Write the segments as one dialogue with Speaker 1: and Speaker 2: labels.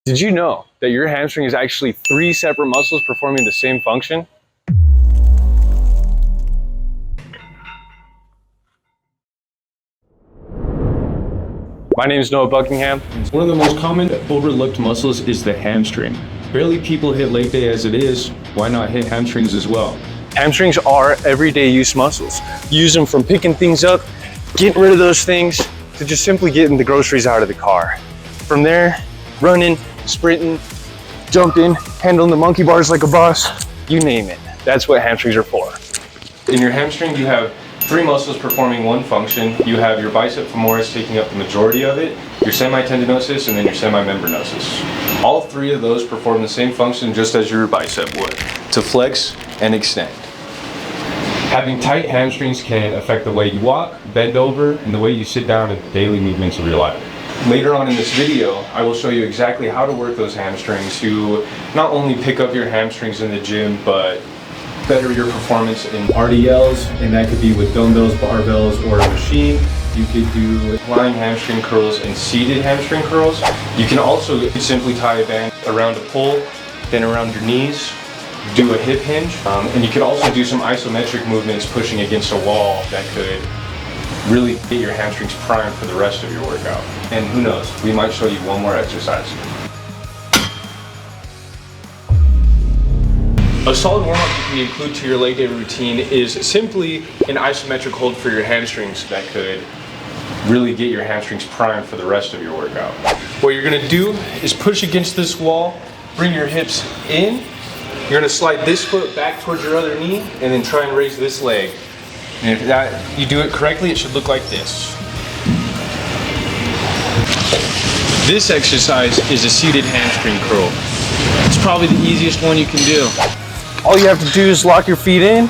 Speaker 1: Did you know that your hamstring is actually 3 separate muscles performing the same function? My name is Buckingham.
Speaker 2: One of the most common overlooked muscles is the hamstring. Barely people hit leg day as it is, why not hit hamstrings as well?
Speaker 1: Hamstrings are everyday use muscles. Use them from picking things up, getting rid of those things, to just simply getting the groceries out of the car. From there, running, sprinting, jumping, handling the monkey bars like a boss, you name it. That's what hamstrings are for. In your hamstring, you have 3 muscles performing one function. You have your bicep femoris taking up the majority of it, your semitendinosus, and then your semimembranosus. All 3 of those perform the same function just as your bicep would, to flex and extend. Having tight hamstrings can affect the way you walk, bend over, and the way you sit down in the daily movements of your life. Later on in this video, I will show you exactly how to work those hamstrings to not only pick up your hamstrings in the gym, but better your performance in RDLs, and that could be with dumbbells, barbells, or a machine. You could do lying hamstring curls and seated hamstring curls. You can also simply tie a band around a pole, then around your knees, do a hip hinge, and you could also do some isometric movements pushing against a wall that could really get your hamstrings primed for the rest of your workout. And who knows, we might show you one more exercise. A solid warm-up you can include to your leg day routine is simply an isometric hold for your hamstrings that could really get your hamstrings primed for the rest of your workout. What you're gonna do is push against this wall, bring your hips in, you're gonna slide this foot back towards your other knee, and then try and raise this leg. And if you do it correctly, it should look like this. This exercise is a seated hamstring curl. It's probably the easiest one you can do. All you have to do is lock your feet in,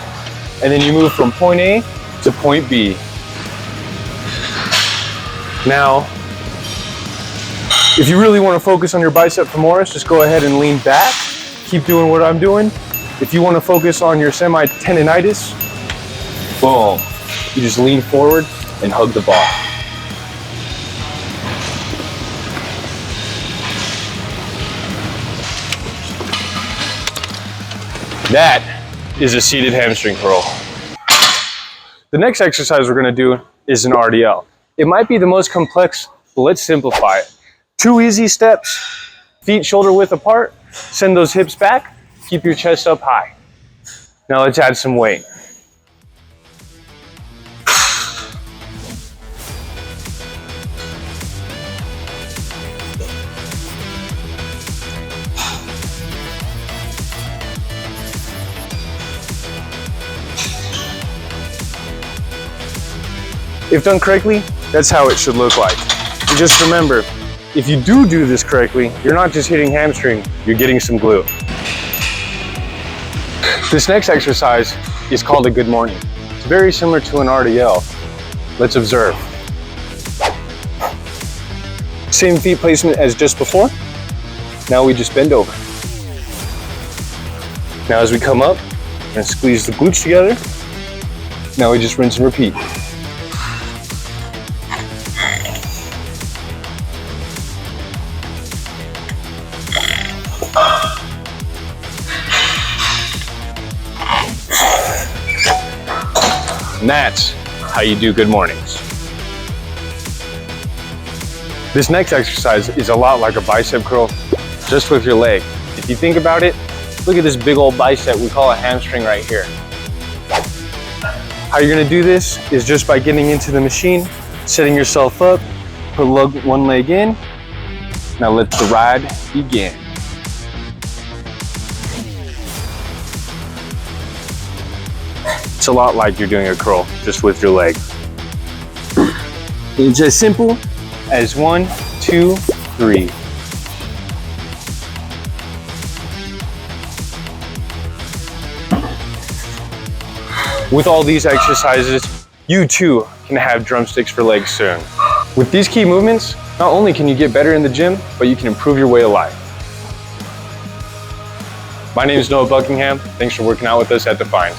Speaker 1: and then you move from point A to point B. Now, if you really want to focus on your bicep femoris, just go ahead and lean back. Keep doing what I'm doing. If you want to focus on your semitendinitis, boom. You just lean forward and hug the bar. That is a seated hamstring curl. The next exercise we're gonna do is an RDL. It might be the most complex, but let's simplify it. 2 easy steps, feet shoulder width apart, send those hips back, keep your chest up high. Now let's add some weight. If done correctly, that's how it should look like. And just remember, if you do this correctly, you're not just hitting hamstring, you're getting some glute. This next exercise is called a good morning. It's very similar to an RDL. Let's observe. Same feet placement as just before. Now we just bend over. Now as we come up and squeeze the glutes together, now we just rinse and repeat. And that's how you do good mornings. This next exercise is a lot like a bicep curl, just with your leg. If you think about it, look at this big old bicep we call a hamstring right here. How you're gonna do this is just by getting into the machine, setting yourself up, put one leg in. Now let the ride begin. It's a lot like you're doing a curl, just with your leg. It's as simple as 1, 2, 3. With all these exercises, you too can have drumsticks for legs soon. With these key movements, not only can you get better in the gym, but you can improve your way of life. My name is Buckingham. Thanks for working out with us at Defiance.